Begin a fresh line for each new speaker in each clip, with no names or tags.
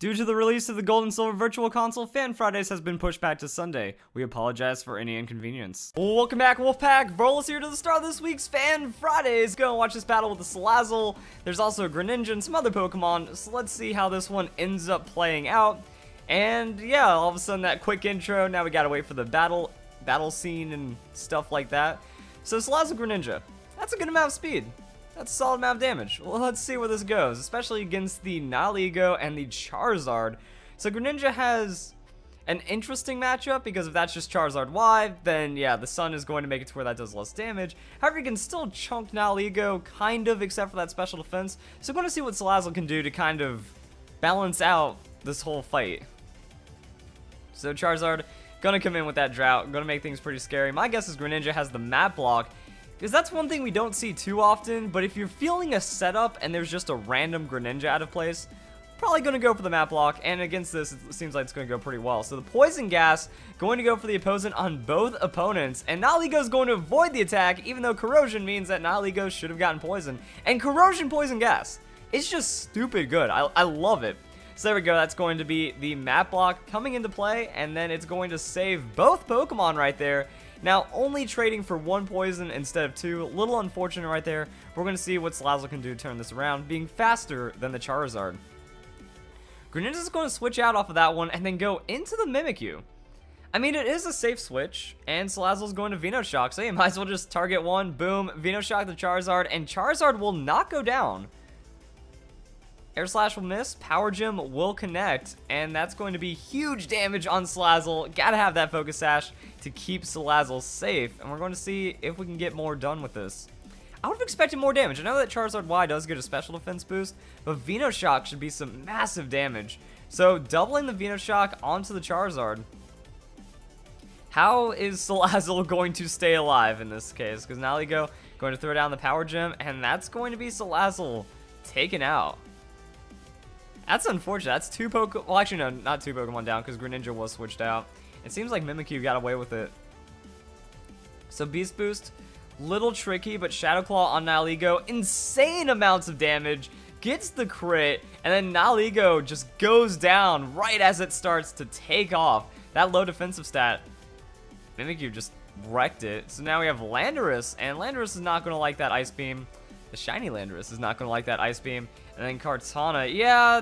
Due to the release of the Gold and Silver Virtual Console, Fan Fridays has been pushed back to Sunday. We apologize for any inconvenience. Welcome back, Wolfpack. Verlis here to the start of this week's Fan Fridays. Go and watch this battle with the Salazzle. There's also a Greninja and some other Pokemon, so let's see how this one ends up playing out. And yeah, all of a sudden that quick intro, now we gotta wait for the battle scene and stuff like that. So Salazzle Greninja, that's a good amount of speed. That's a solid amount of damage. Well, let's see where this goes, especially against the Nihilego and the Charizard. So Greninja has an interesting matchup, because if that's just Charizard Y, then yeah, the Sun is going to make it to where that does less damage. However, you can still chunk Nihilego, kind of, except for that special defense. So we're going to see what Salazzle can do to kind of balance out this whole fight. So Charizard, gonna come in with that Drought, gonna make things pretty scary. My guess is Greninja has the map block, because that's one thing we don't see too often, but if you're feeling a setup and there's just a random Greninja out of place, probably going to go for the map block, and against this, it seems like it's going to go pretty well. So the Poison Gas going to go for the opposing on both opponents, and Nihilego going to avoid the attack, even though Corrosion means that Nihilego should have gotten poisoned. And Corrosion Poison Gas, it's just stupid good. I love it. So there we go, that's going to be the map block coming into play, and then it's going to save both Pokemon right there. Now, only trading for one poison instead of two, a little unfortunate right there. We're going to see what Salazzle can do to turn this around, being faster than the Charizard. Greninja's going to switch out off of that one and then go into the Mimikyu. I mean, it is a safe switch, and Salazzle's going to Venoshock, so you might as well just target one, boom, Venoshock the Charizard, and Charizard will not go down. Air Slash will miss, Power Gem will connect, and that's going to be huge damage on Salazzle. Gotta have that Focus Sash to keep Salazzle safe, and we're going to see if we can get more done with this. I would have expected more damage. I know that Charizard Y does get a special defense boost, but Venoshock should be some massive damage. So doubling the Venoshock onto the Charizard. How is Salazzle going to stay alive in this case? Because Nihilego going to throw down the Power Gem, and that's going to be Salazzle taken out. That's unfortunate. That's two Pokemon. Well, actually, no, not two Pokemon down, because Greninja was switched out. It seems like Mimikyu got away with it. So Beast Boost, little tricky, but Shadow Claw on Nihilego, insane amounts of damage, gets the crit, and then Nihilego just goes down right as it starts to take off. That low defensive stat, Mimikyu just wrecked it. So now we have Landorus, and Landorus is not going to like that Ice Beam. The shiny Landorus is not going to like that Ice Beam. And then Kartana, yeah,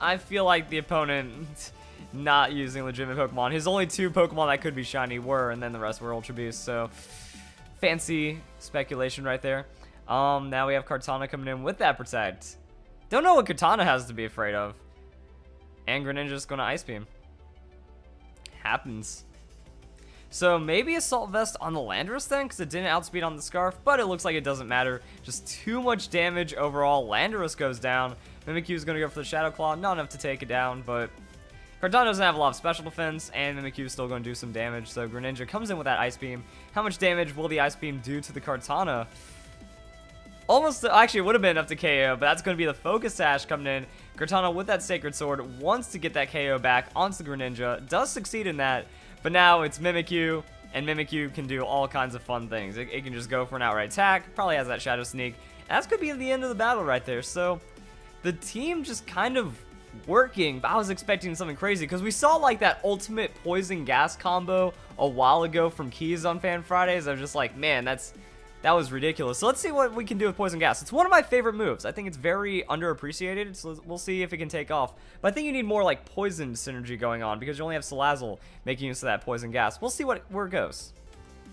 I feel like the opponent not using legitimate Pokemon. His only two Pokemon that could be shiny were, and then the rest were Ultra Beasts, so fancy speculation right there. Now we have Kartana coming in with that Protect. Don't know what Kartana has to be afraid of. And Greninja's going to Ice Beam. Happens. So maybe Assault Vest on the Landorus then, because it didn't outspeed on the Scarf, but it looks like it doesn't matter. Just too much damage overall. Landorus goes down. Mimikyu is going to go for the Shadow Claw. Not enough to take it down, but Kartana doesn't have a lot of special defense, and Mimikyu is still going to do some damage. So Greninja comes in with that Ice Beam. How much damage will the Ice Beam do to the Kartana? Almost, actually, it would have been enough to KO, but that's going to be the Focus Sash coming in. Kartana with that Sacred Sword wants to get that KO back onto the Greninja. Does succeed in that. But now it's Mimikyu, and Mimikyu can do all kinds of fun things. It can just go for an outright attack, probably has that Shadow Sneak. And that's going to be the end of the battle right there. So the team just kind of working, but I was expecting something crazy, because we saw like that ultimate Poison Gas combo a while ago from Keys on Fan Fridays. I was just like, man, that was ridiculous. So let's see what we can do with Poison Gas. It's one of my favorite moves. I think it's very underappreciated, so we'll see if it can take off. But I think you need more like Poison synergy going on, because you only have Salazzle making use of that Poison Gas. We'll see where it goes.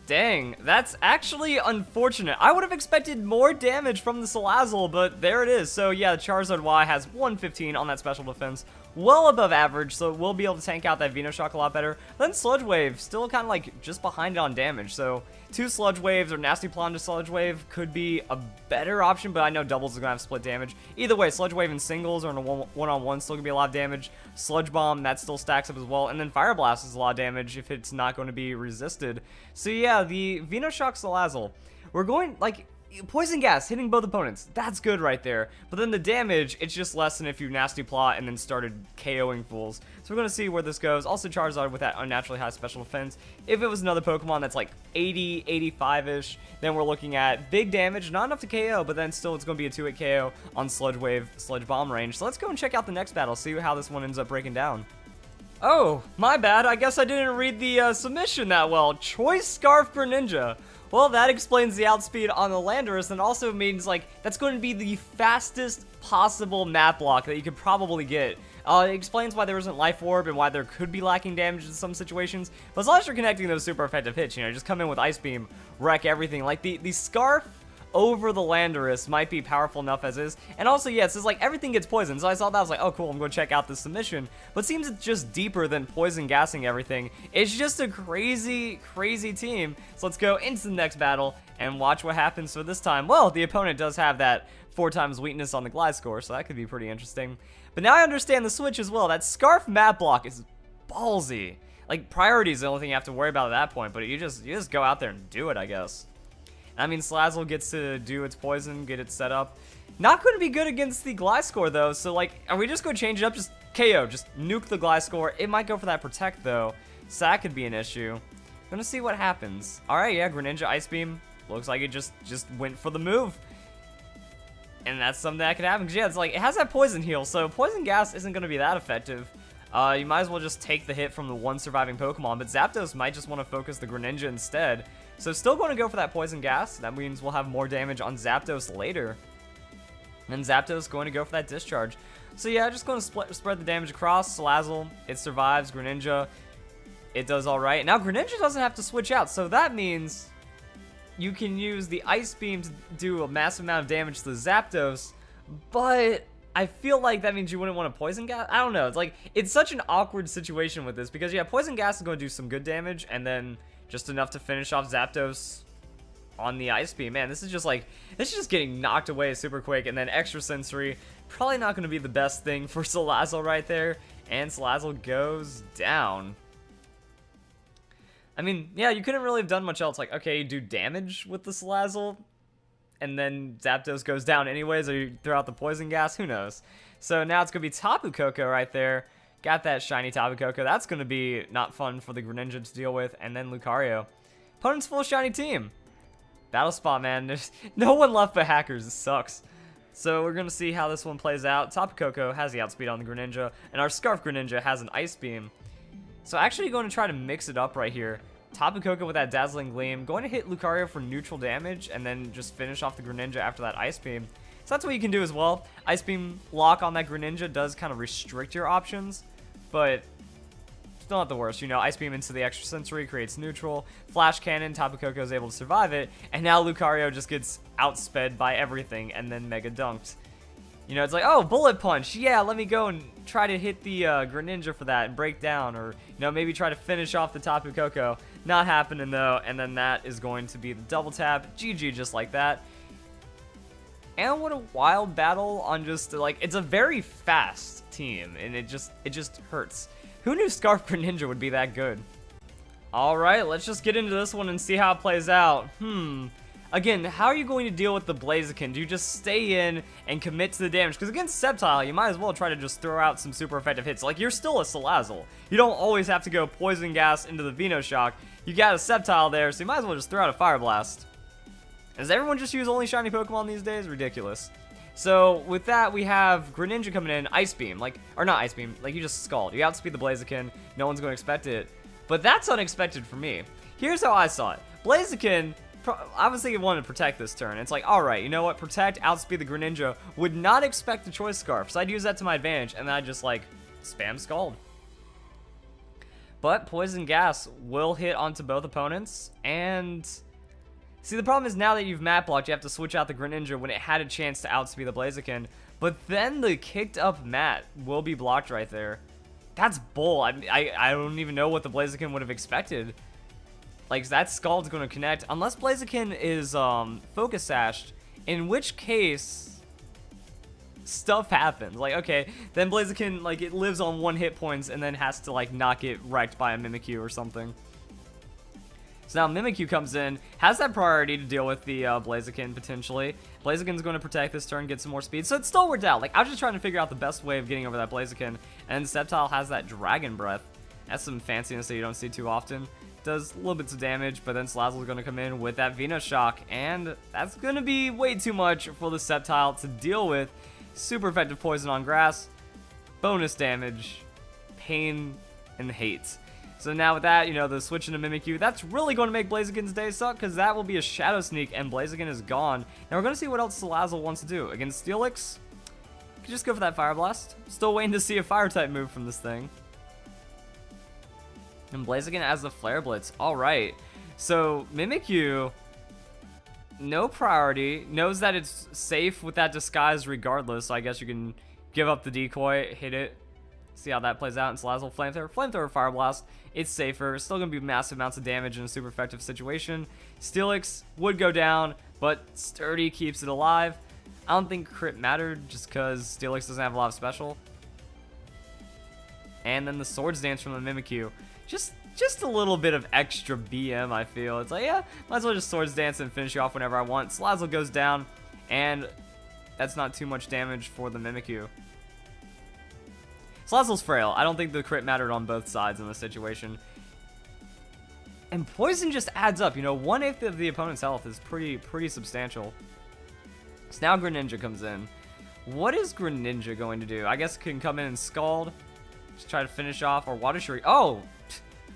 Dang, that's actually unfortunate. I would have expected more damage from the Salazzle, but there it is. So yeah, the Charizard Y has 115 on that special defense, well above average, so we'll be able to tank out that Venoshock a lot better. Then Sludge Wave, still kind of like just behind it on damage, so 2 Sludge Waves or Nasty Plunge to Sludge Wave could be a better option, but I know doubles is going to have split damage. Either way, Sludge Wave in singles or in a one-on-one still going to be a lot of damage. Sludge Bomb, that still stacks up as well, and then Fire Blast is a lot of damage if it's not going to be resisted. So yeah, the Venoshock Salazzle, we're going, like, Poison Gas hitting both opponents. That's good right there. But then the damage, it's just less than if you Nasty Plot and then started KOing fools. So we're going to see where this goes. Also Charizard with that unnaturally high special defense. If it was another Pokemon that's like 80, 85-ish, then we're looking at big damage. Not enough to KO, but then still it's going to be a 2-hit KO on Sludge Wave, Sludge Bomb range. So let's go and check out the next battle, see how this one ends up breaking down. Oh, my bad. I guess I didn't read the submission that well. Choice Scarf Greninja. Well, that explains the outspeed on the Landorus, and also means, like, that's going to be the fastest possible map block that you could probably get. It explains why there isn't Life Orb and why there could be lacking damage in some situations. But as long as you're connecting those super effective hits, you know, just come in with Ice Beam, wreck everything. Like, the Scarf over the Landorus might be powerful enough as is. And also, yes, it's like everything gets poisoned. So I saw that, I was like, oh, cool, I'm going to check out this submission. But it seems it's just deeper than poison gassing everything. It's just a crazy, crazy team. So let's go into the next battle and watch what happens for this time. Well, the opponent does have that 4 times weakness on the glide score, so that could be pretty interesting. But now I understand the switch as well. That Scarf map block is ballsy. Like, priority is the only thing you have to worry about at that point, but you just go out there and do it, I guess. I mean, Salazzle gets to do its poison, get it set up. Not going to be good against the Gliscor, though, so, like, are we just going to change it up? Just KO, just nuke the Gliscor. It might go for that Protect, though, so that could be an issue. Gonna see what happens. Alright, yeah, Greninja Ice Beam. Looks like it just went for the move. And that's something that could happen, because, yeah, it's like, it has that Poison Heal, so Poison Gas isn't going to be that effective. You might as well just take the hit from the one surviving Pokemon, but Zapdos might just want to focus the Greninja instead. So still going to go for that Poison Gas. That means we'll have more damage on Zapdos later. And Zapdos going to go for that Discharge. So yeah, just going to spread the damage across. Salazzle, it survives. Greninja, it does alright. Now Greninja doesn't have to switch out, so that means you can use the Ice Beam to do a massive amount of damage to the Zapdos, but I feel like that means you wouldn't want to Poison Gas. I don't know. It's like, it's such an awkward situation with this because, yeah, Poison Gas is going to do some good damage and then just enough to finish off Zapdos on the Ice Beam. Man, this is just like, this is just getting knocked away super quick. And then Extra Sensory, probably not going to be the best thing for Salazzle right there. And Salazzle goes down. I mean, yeah, you couldn't really have done much else. Like, okay, you do damage with the Salazzle, and then Zapdos goes down anyways, or you throw out the Poison Gas, who knows. So now it's going to be Tapu Koko right there. Got that shiny Tapu Koko. That's going to be not fun for the Greninja to deal with. And then Lucario. Opponent's full shiny team. Battle spot, man. There's no one left but hackers. It sucks. So we're going to see how this one plays out. Tapu Koko has the outspeed on the Greninja. And our Scarf Greninja has an Ice Beam. So actually going to try to mix it up right here. Tapu Koko with that Dazzling Gleam. Going to hit Lucario for neutral damage. And then just finish off the Greninja after that Ice Beam. So that's what you can do as well. Ice Beam lock on that Greninja does kind of restrict your options. But still not the worst, you know. Ice Beam into the Extra Sensory creates neutral. Flash Cannon, Tapu Koko is able to survive it. And now Lucario just gets outsped by everything and then Mega Dunked. You know, it's like, oh, Bullet Punch. Yeah, let me go and try to hit the Greninja for that and break down. Or, you know, maybe try to finish off the Tapu Koko. Not happening, though. And then that is going to be the double tap. GG just like that. And what a wild battle on just, like, it's a very fast team, and it just hurts. Who knew Scarf Greninja would be that good? Alright, let's just get into this one and see how it plays out. Again, how are you going to deal with the Blaziken? Do you just stay in and commit to the damage? Because against Sceptile, you might as well try to just throw out some super effective hits. Like, you're still a Salazzle. You don't always have to go Poison Gas into the Venoshock. You got a Sceptile there, so you might as well just throw out a Fire Blast. Does everyone just use only shiny Pokemon these days? Ridiculous. So, with that, we have Greninja coming in, Ice Beam, like, or not Ice Beam, like, you just Scald. You outspeed the Blaziken, no one's going to expect it. But that's unexpected for me. Here's how I saw it. Blaziken, I was thinking wanted to Protect this turn. It's like, alright, you know what, Protect, outspeed the Greninja, would not expect the Choice Scarf, so I'd use that to my advantage, and then I'd just, like, spam Scald. But Poison Gas will hit onto both opponents, and see, the problem is now that you've map blocked, you have to switch out the Greninja when it had a chance to outspeed the Blaziken. But then the kicked up mat will be blocked right there. That's bull. I don't even know what the Blaziken would have expected. Like, that Scald's going to connect. Unless Blaziken is Focus Sashed, in which case stuff happens. Like, okay, then Blaziken, like, it lives on 1 hit points and then has to, like, not get wrecked by a Mimikyu or something. So now Mimikyu comes in, has that priority to deal with the Blaziken potentially. Blaziken's going to protect this turn, get some more speed. So it still worked out. Like, I was just trying to figure out the best way of getting over that Blaziken. And Sceptile has that Dragon Breath. That's some fanciness that you don't see too often. Does little bits of damage, but then Salazzle's going to come in with that Venoshock. And that's going to be way too much for the Sceptile to deal with. Super effective poison on grass. Bonus damage. Pain and hate. So now with that, you know, the switch into Mimikyu, that's really going to make Blaziken's day suck, because that will be a Shadow Sneak, and Blaziken is gone. Now we're going to see what else Salazzle wants to do. Against Steelix, you could just go for that Fire Blast. Still waiting to see a Fire-type move from this thing. And Blaziken has the Flare Blitz. Alright. So Mimikyu, no priority, knows that it's safe with that Disguise regardless, so I guess you can give up the decoy, hit it. See how that plays out. And Salazzle Flamethrower, Fire Blast. It's safer. Still going to be massive amounts of damage in a super effective situation. Steelix would go down, but Sturdy keeps it alive. I don't think crit mattered just because Steelix doesn't have a lot of special. And then the Swords Dance from the Mimikyu. Just a little bit of extra BM, I feel. It's like, yeah, might as well just Swords Dance and finish you off whenever I want. Salazzle goes down, and that's not too much damage for the Mimikyu. Salazzle's frail. I don't think the crit mattered on both sides in this situation. And poison just adds up. You know, 1/8 of the opponent's health is pretty substantial. So now Greninja comes in. What is Greninja going to do? I guess it can come in and Scald. Just try to finish off, or Water Shuriken. Oh!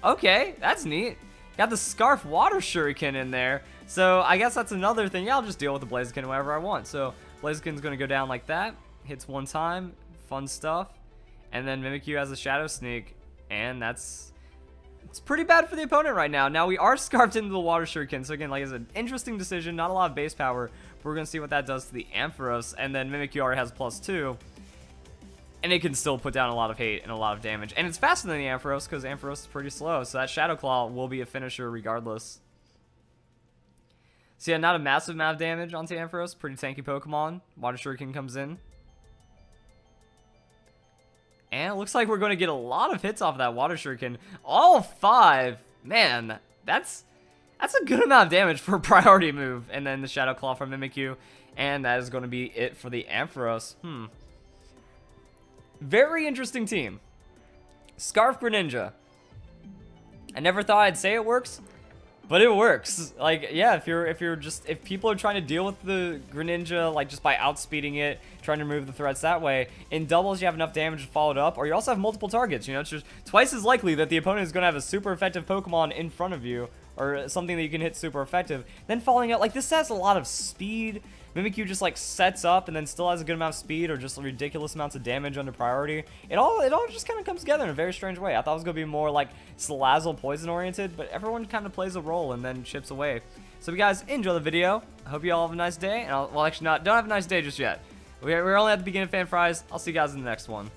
Okay, that's neat. Got the Scarf Water Shuriken in there. So I guess that's another thing. Yeah, I'll just deal with the Blaziken whenever I want. So Blaziken's going to go down like that. Hits one time. Fun stuff. And then Mimikyu has a Shadow Sneak, and it's pretty bad for the opponent right now. Now we are scarfed into the Water Shuriken, so again, like, it's an interesting decision, not a lot of base power, but we're going to see what that does to the Ampharos, and then Mimikyu already has +2, and it can still put down a lot of hate and a lot of damage, and it's faster than the Ampharos, because Ampharos is pretty slow, so that Shadow Claw will be a finisher regardless. So yeah, not a massive amount of damage onto Ampharos, pretty tanky Pokemon. Water Shuriken comes in. And it looks like we're going to get a lot of hits off of that Water Shuriken. All 5. Man, that's a good amount of damage for a priority move. And then the Shadow Claw from Mimikyu. And that is going to be it for the Ampharos. Very interesting team. Scarf Greninja. I never thought I'd say it works, but it works. Like, yeah, if people are trying to deal with the Greninja, like, just by outspeeding it, trying to remove the threats that way, in doubles you have enough damage to follow it up, or you also have multiple targets, you know, it's just twice as likely that the opponent is going to have a super effective Pokemon in front of you, or something that you can hit super effective, then following up, like, this has a lot of speed. Mimikyu just, like, sets up and then still has a good amount of speed, or just ridiculous amounts of damage under priority. It all just kind of comes together in a very strange way. I thought it was going to be more, like, Salazzle poison oriented, but everyone kind of plays a role and then chips away. So if you guys enjoy the video, I hope you all have a nice day, and well, actually don't have a nice day just yet. We're only at the beginning of Fan Fries. I'll see you guys in the next one.